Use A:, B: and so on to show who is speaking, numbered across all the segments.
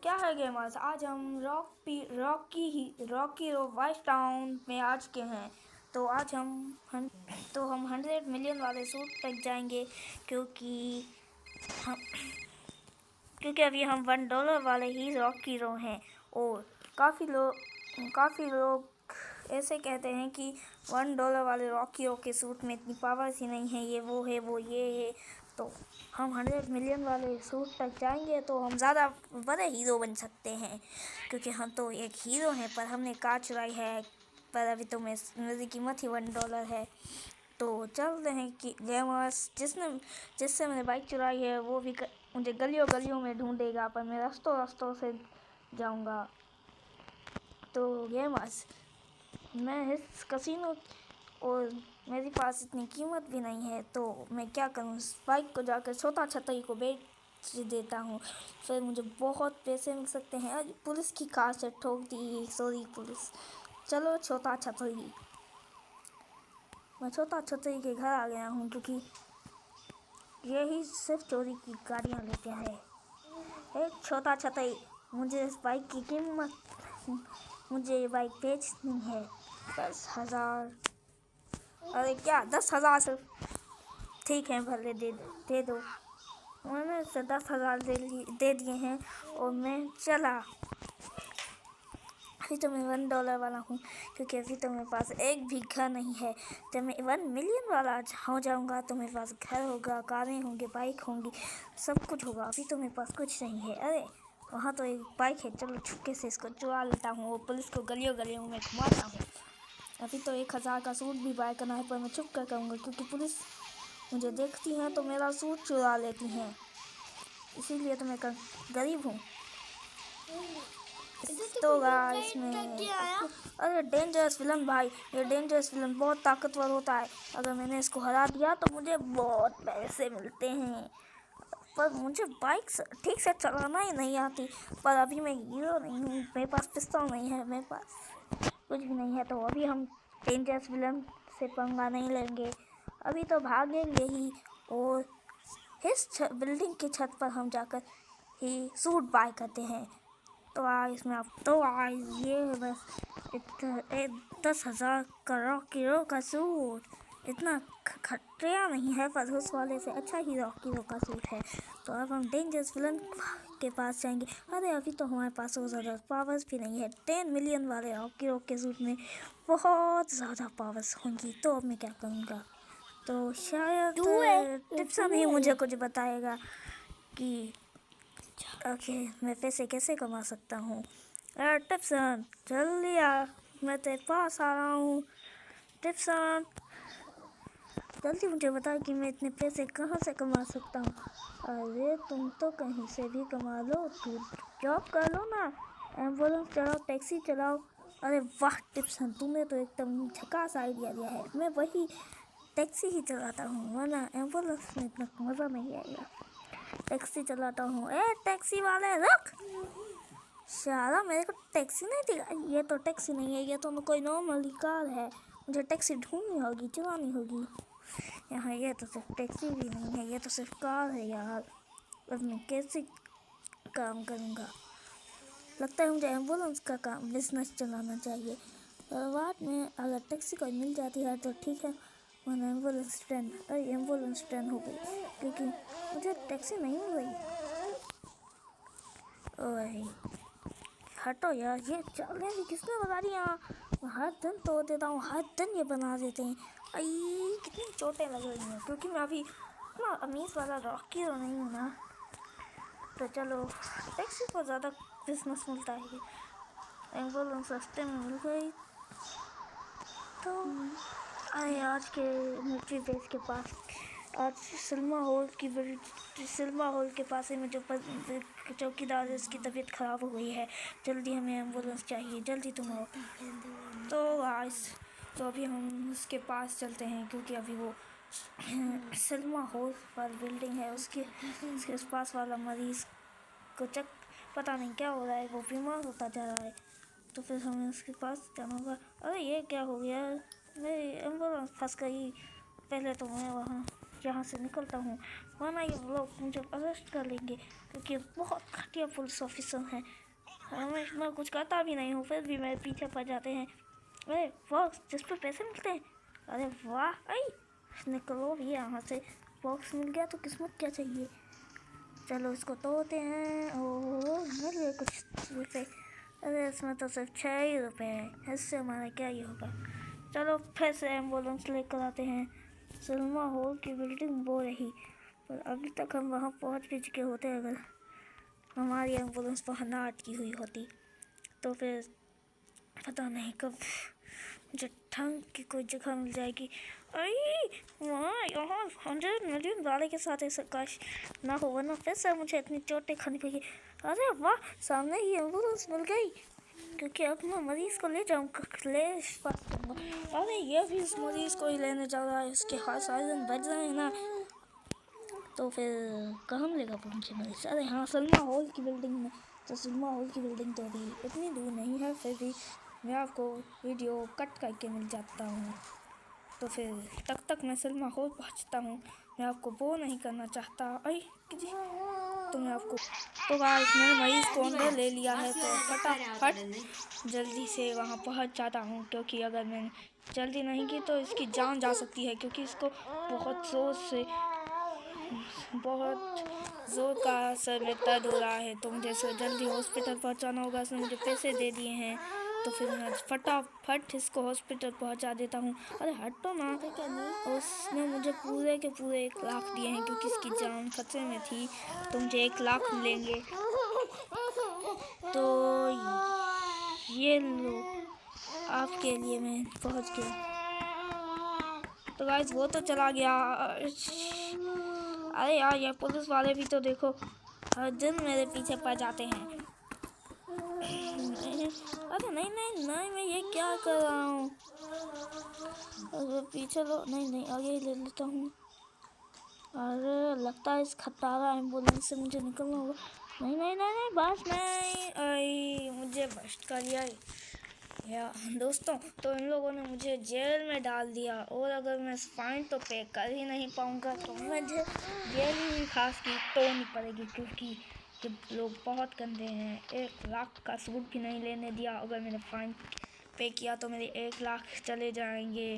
A: क्या है गेमर्स, आज हम रॉकी रो वाइट टाउन में आ चुके हैं। तो आज हम 100 मिलियन वाले सूट तक जाएंगे क्योंकि हम क्योंकि अभी हम $1 वाले ही रॉकी रो हैं। और काफ़ी लोग ऐसे कहते हैं कि $1 वाले रॉकी रो के सूट में इतनी पावर्स ही नहीं है, ये वो है वो ये है। तो हम 100 मिलियन वाले सूट तक जाएंगे तो हम ज़्यादा बड़े हीरो बन सकते हैं, क्योंकि हम तो एक हीरो हैं पर हमने कार चुराई है। पर अभी तो मेरी कीमत ही $1 है। तो चलते हैं कि गेमर्स जिससे मैंने बाइक चुराई है वो भी मुझे गलियों गलियों में ढूंढेगा, पर मैं रास्तों से जाऊंगा। तो गेमर्स, मैं इस कसिनो और मेरे पास इतनी कीमत भी नहीं है, तो मैं क्या करूं, इस बाइक को जाकर छोटा छतरी को बेच देता हूं, फिर मुझे बहुत पैसे मिल सकते हैं। आज पुलिस की कार से ठोक दी, सॉरी पुलिस। चलो छोटा छतरी, मैं छोटा छतरी के घर आ गया हूं, क्योंकि यही सिर्फ चोरी की गाड़ियां लेते हैं। एक छोटा छतरी, मुझे इस बाइक की कीमत, मुझे ये बाइक बेचनी है 10,000। अरे क्या 10,000 सिर्फ, ठीक है भले दे दो। मैंने इसे 10,000 दे दिए हैं और मैं चला। अभी तो मैं $1 वाला हूँ, क्योंकि अभी तो मेरे पास एक भी घर नहीं है। जब मैं 1 मिलियन वाला हो जाऊँगा तो मेरे पास घर होगा, कारें होंगी, बाइक होंगी, सब कुछ होगा। अभी तो मेरे पास कुछ नहीं है। अरे वहाँ तो एक बाइक है, चलो छुपके से इसको चुरा लेता हूँ और पुलिस को गलियों गलियों में घुमाता हूँ। अभी तो 1,000 का सूट भी बाय करना है, पर मैं छुप कर करूँगा, क्योंकि पुलिस मुझे देखती हैं तो मेरा सूट चुरा लेती हैं। इसीलिए तो मैं गरीब हूँ। तो गाइस में अरे डेंजरस विलन भाई, ये डेंजरस विलन बहुत ताकतवर होता है। अगर मैंने इसको हरा दिया तो मुझे बहुत पैसे मिलते हैं, पर मुझे बाइक ठीक से चलाना ही नहीं आती। पर अभी मैं हीरो नहीं हूँ, मेरे पास पिस्तौल नहीं है, मेरे पास कुछ भी नहीं है। तो अभी हम डेंजरस विलन से पंगा नहीं लेंगे, अभी तो भागेंगे ही। और इस बिल्डिंग की छत पर हम जाकर ही सूट बाय करते हैं। तो आज मैं ये है बस 10,000 का रॉकी रो का सूट। इतना खतरा नहीं है, पर उस वाले से अच्छा ही रॉकी रो का सूट है। तो अब हम डेंजरस विलन के पास जाएंगे। अरे अभी तो हमारे पास वो ज़्यादा पावर्स भी नहीं है। 10 मिलियन वाले रॉकी रो के सूट में बहुत ज़्यादा पावर्स होंगी। तो अब मैं क्या करूँगा, तो शायद टिप्सन ही मुझे कुछ बताएगा कि ओके मैं पैसे कैसे कमा सकता हूँ। टिप्सन जल्दी आ, मैं तेरे पास आ रहा हूँ। टिप्सन जल्दी मुझे बता कि मैं इतने पैसे कहाँ से कमा सकता हूँ। अरे तुम तो कहीं से भी कमा लो, तू जॉब कर लो ना, एम्बुलेंस चलाओ, टैक्सी चलाओ। अरे वाह टिप्सन, तुमने तो एकदम झकास आइडिया दिया है। मैं वही टैक्सी ही चलाता हूँ, वरना एम्बुलेंस में इतना मज़ा नहीं आएगा। टैक्सी चलाता हूँ। ए टैक्सी वाले रुक, साला मेरे को टैक्सी नहीं दिखा। ये तो टैक्सी नहीं है, ये तो कोई नॉर्मल कार है। मुझे टैक्सी ढूंढनी होगी, चलानी होगी। यहाँ ये तो सिर्फ टैक्सी भी नहीं है, ये तो सिर्फ कार है यार। अब मैं कैसे काम करूँगा। लगता है मुझे एम्बुलेंस का काम बिजनेस चलाना चाहिए। बाद में अगर टैक्सी कोई मिल जाती है तो ठीक है, वरना एम्बुलेंस ट्रेन हो गई, क्योंकि मुझे टैक्सी नहीं मिल रही। ओए हटो यार, ये चालें भी किसने बना दी यहाँ। हर दिन तोड़ देता हूँ, हर दिन ये बना देते हैं। आई कितनी चोटें लग रही हैं, क्योंकि मैं अभी इतना अमीर वाला रॉकी तो नहीं हूँ ना। तो चलो टैक्सी को ज़्यादा बिजनेस मिलता है, एम्बुलेंस सस्ते में मिल गई। तो आए आज के मिलिट्री बेस के पास, आज सिनेमा हॉल के पास ही में जो चौकीदार है उसकी तबीयत ख़राब हो गई है। जल्दी हमें एम्बुलेंस चाहिए, जल्दी तुम आओ। तो आज तो अभी हम उसके पास चलते हैं, क्योंकि अभी वो सिनेमा हॉल वाली बिल्डिंग है, उसके पास वाला मरीज़ को पता नहीं क्या हो रहा है, वो बीमार होता जा रहा है। तो फिर हमें उसके पास जाना होगा। अरे ये क्या हो गया, मेरी एम्बुलेंस फंस गई। पहले तो मैं वहाँ यहाँ से निकलता हूँ, वरना ये लोग मुझे अरेस्ट कर लेंगे क्योंकि बहुत घटिया पुलिस ऑफिसर हैं। मैं कुछ करता भी नहीं हूँ फिर भी मेरे पीछे पड़ जाते हैं। अरे बॉक्स जिस पर पैसे मिलते हैं, अरे वाह, आई निकलो भी यहाँ से। बॉक्स मिल गया तो किस्मत क्या चाहिए। चलो इसको तोड़ते हैं। ओह मिल गए कुछ रुपये। अरे इसमें तो सिर्फ 6 ही रुपये हैं, इससे हमारा क्या ही होगा। चलो फिर से एम्बुलेंस लेकर आते हैं। सिनेमा हॉल की बिल्डिंग वो रही, पर अभी तक हम वहाँ पहुँच भी चुके होते अगर हमारी एम्बुलेंस वहाँ ना अटकी हुई होती। तो फिर पता नहीं कब मुझे ठंग की कोई जगह मिल जाएगी। अरे वहाँ यहाँ 100 मिलियन वाले के साथ ऐसा काश ना हो, वरना फिर से मुझे इतनी चोटें खानी पड़ेगी। अरे वाह, सामने ही एम्बुलेंस मिल गई, क्योंकि अब मैं मरीज को ले जाऊँगा, पास करूँगा। अरे ये भी इस मरीज को ही लेने जा रहा है, इसके हाथ साइरन बज रहे हैं ना, तो फिर कहाँ मिलेगा मुझे मरीज। अरे हाँ, सिनेमा हॉल की बिल्डिंग में। तो सिनेमा हॉल की बिल्डिंग तो अभी इतनी दूर नहीं है, फिर भी मैं आपको वीडियो कट करके मिल जाता हूँ। तो फिर तब तक मैं सिनेमा हॉल पहुँचता हूँ। मैं आपको वो नहीं करना चाहता। अरे तो मैं आपको तो गाइस मैंने मरीज को अंदर ले लिया है, तो फटाफट जल्दी से वहाँ पहुँच जाता हूँ, क्योंकि अगर मैंने जल्दी नहीं की तो इसकी जान जा सकती है, क्योंकि इसको बहुत ज़ोर का सर में दर्द हो रहा है। तो मुझे इसको जल्दी हॉस्पिटल पहुंचाना होगा। उसने मुझे पैसे दे दिए हैं, तो फिर मैं फटाफट इसको हॉस्पिटल पहुंचा देता हूँ। अरे हटो ना। उसने मुझे पूरे के पूरे 1 लाख दिए हैं, क्योंकि इसकी जान खतरे में थी, तो मुझे 1 लाख मिलेंगे। तो ये लो, आपके लिए मैं पहुँच गया। तो गाइस वो तो चला गया। अरे यार, ये पुलिस वाले भी तो देखो हर दिन मेरे पीछे पड़ जाते हैं। अरे नहीं नहीं नहीं, मैं ये क्या कर रहा हूँ। अरे पीछे लो, नहीं आगे ही ले लेता हूँ। अरे लगता है इस खटारा एम्बुलेंस से मुझे निकलना होगा। नहीं बस नहीं। अरे मुझे बस्ट कर लिया या दोस्तों, तो इन लोगों ने मुझे जेल में डाल दिया, और अगर मैं फाइन तो पे कर ही नहीं पाऊँगा, तो मुझे जेल ही खास की तोड़नी पड़ेगी, क्योंकि ये लोग बहुत गंदे हैं। 1 लाख का सूट भी नहीं लेने दिया। अगर मैंने फाइन पे किया तो मेरे 1 लाख चले जाएंगे।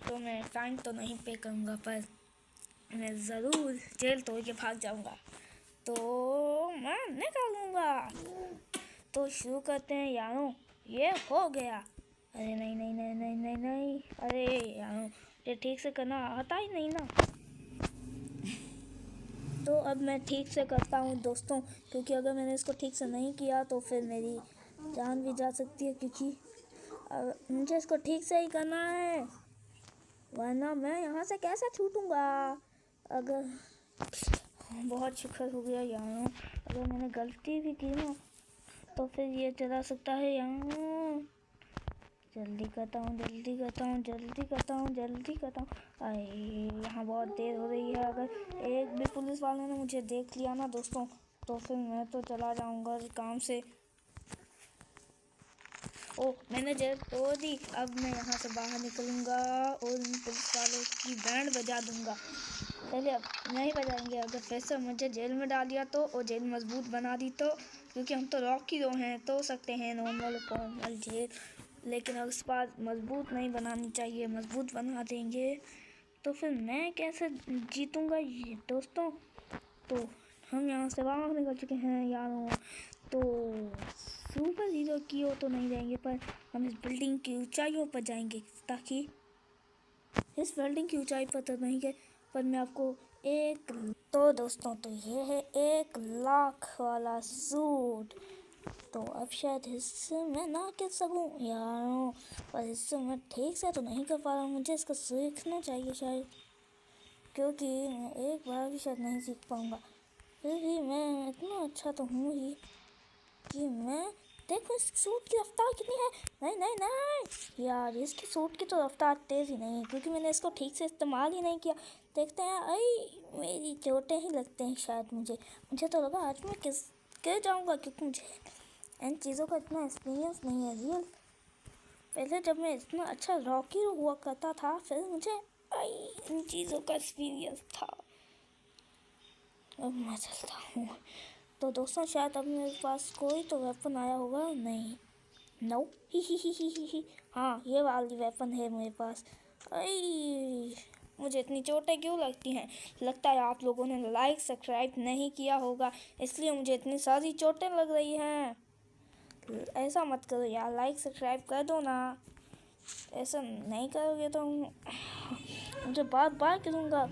A: तो मैं फाइन तो नहीं पे करूँगा, पर मैं ज़रूर जेल तोड़ के भाग जाऊँगा, तो मैं निकालूँगा। तो शुरू करते हैं यारों, ये हो गया। अरे नहीं, अरे यार ये ठीक से करना आता ही नहीं ना। तो अब मैं ठीक से करता हूँ दोस्तों, क्योंकि अगर मैंने इसको ठीक से नहीं किया तो फिर मेरी जान भी जा सकती है, क्योंकि मुझे इसको ठीक से ही करना है, वरना मैं यहाँ से कैसे छूटूँगा। अगर बहुत शुक्र हो गया यार, अगर मैंने गलती भी की ना तो फिर ये चला सकता है यहाँ। जल्दी करता हूँ। अरे यहाँ बहुत देर हो रही है। अगर एक भी पुलिस वाले ने मुझे देख लिया ना दोस्तों, तो फिर मैं तो चला जाऊँगा काम से। ओ मैंने जेल तोड़ दी। अब मैं यहाँ से बाहर निकलूँगा और इन पुलिस वालों की बैंड बजा दूँगा। पहले अब नहीं बजाएंगे। अगर फिर से मुझे जेल में डाल दिया तो, और जेल मजबूत बना दी तो, क्योंकि हम तो रॉकी दो हैं, तो सकते हैं नॉर्मल जेल, लेकिन अब इस बार मजबूत नहीं बनानी चाहिए। मजबूत बना देंगे तो फिर मैं कैसे जीतूँगा ये दोस्तों। तो हम यहाँ से बाहर निकल चुके हैं यारों। तो सुपर हीरो की ओर तो नहीं जाएंगे, पर हम इस बिल्डिंग की ऊंचाइयों पर जाएंगे, ताकि इस बिल्डिंग की ऊंचाई पर तो नहीं गए, पर मैं आपको तो दोस्तों, तो ये है 1 लाख वाला सूट। तो अब शायद इससे मैं ना कर सकूँ यारों, पर इससे मैं ठीक से तो नहीं कर पा रहा हूँ। मुझे इसको सीखना चाहिए शायद, क्योंकि मैं एक बार भी शायद नहीं सीख पाऊँगा। फिर भी मैं इतना अच्छा तो हूँ ही कि मैं देखो इस सूट की रफ्तार कितनी है। नहीं यार, इसकी सूट की तो रफ्तार तेज़ ही नहीं है, क्योंकि मैंने इसको ठीक से इस्तेमाल ही नहीं किया। देखते हैं। अरे मेरी चोटें ही लगते हैं शायद। मुझे तो लगा आज मैं गिर जाऊँगा, क्योंकि मुझे इन चीज़ों का इतना एक्सपीरियंस नहीं है रियल। पहले जब मैं इतना अच्छा रॉकी हुआ करता था, फिर मुझे इन चीज़ों का एक्सपीरियंस था। अब मैं चलता हूँ। तो दोस्तों शायद अब मेरे पास कोई तो वेपन आया होगा, नहीं, नो, ही। हाँ, ये वाली वेपन है मेरे पास। आई, मुझे इतनी चोटें क्यों लगती हैं? लगता है आप लोगों ने लाइक सब्सक्राइब नहीं किया होगा, इसलिए मुझे इतनी सारी चोटें लग रही हैं। ऐसा मत करो यार, लाइक सब्सक्राइब कर दो ना। ऐसा नहीं करोगे तो मुझे बार बार करूँगा।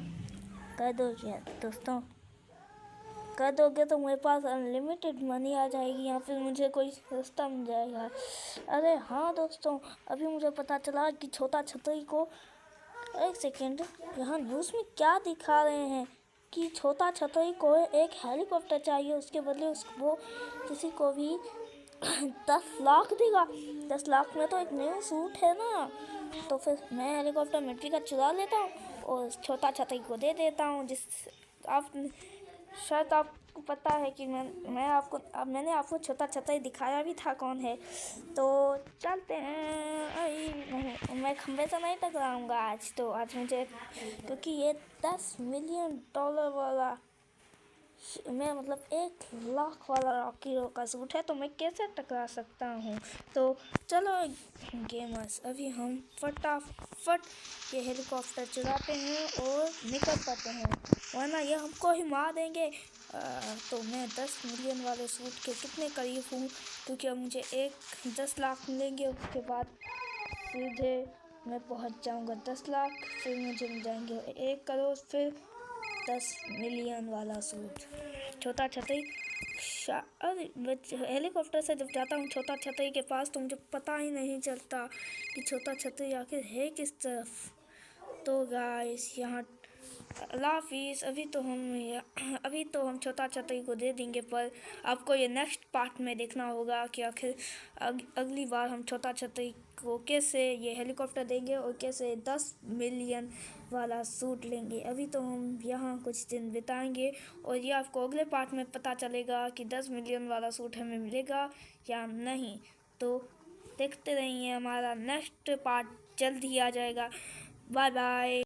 A: कर दो यार दोस्तों, कर दोगे तो मेरे पास अनलिमिटेड मनी आ जाएगी या फिर मुझे कोई सस्ता मिल जाएगा। अरे हाँ दोस्तों, अभी मुझे पता चला कि छोटा छतरी को, एक सेकेंड, यहाँ न्यूज़ में क्या दिखा रहे हैं कि छोटा छतरी को एक हेलीकॉप्टर चाहिए, उसके बदले वो किसी को भी 10 लाख देगा। 10 लाख में तो एक न्यू सूट है ना। तो फिर मैं हेलीकॉप्टर मिट्टी का चुरा लेता हूँ और छोटा छतरी को दे देता हूँ। जिस आप शायद आपको पता है कि मैंने आपको छोटा छतरी दिखाया भी था कौन है। तो चलते हैं। नहीं, मैं खंबे से नहीं टकराऊंगा आज। तो आज मुझे, क्योंकि ये $10 मिलियन वाला, मैं मतलब 1 लाख वाला रॉकी का सूट है, तो मैं कैसे टकरा सकता हूँ। तो चलो गेमर्स, अभी हम फटाफट ये हेलीकॉप्टर चुराते हैं और निकल पाते हैं, वरना ये हमको ही मार देंगे। तो मैं 10 मिलियन वाले सूट के कितने करीब हूँ, क्योंकि अब मुझे 10 लाख मिलेंगे, उसके बाद सीधे मैं पहुँच जाऊँगा 10 लाख, फिर मुझे मिल जाएंगे 1 करोड़, फिर 10 मिलियन वाला सूट। छोटा छतरी, अरे हेलीकॉप्टर से जब जाता हूँ छोटा छतरी के पास, तो मुझे पता ही नहीं चलता कि छोटा छतरी आखिर है किस तरफ। तो गाइस यहाँ लाफिस, अभी तो हम छोटा छतरी को दे देंगे, पर आपको ये नेक्स्ट पार्ट में देखना होगा कि आखिर अगली बार हम छोटा छतरी को कैसे ये हेलीकॉप्टर देंगे और कैसे 10 मिलियन वाला सूट लेंगे। अभी तो हम यहाँ कुछ दिन बिताएंगे और ये आपको अगले पार्ट में पता चलेगा कि 10 मिलियन वाला सूट हमें मिलेगा या नहीं। तो देखते रहिए, हमारा नेक्स्ट पार्ट जल्द ही आ जाएगा। Bye bye.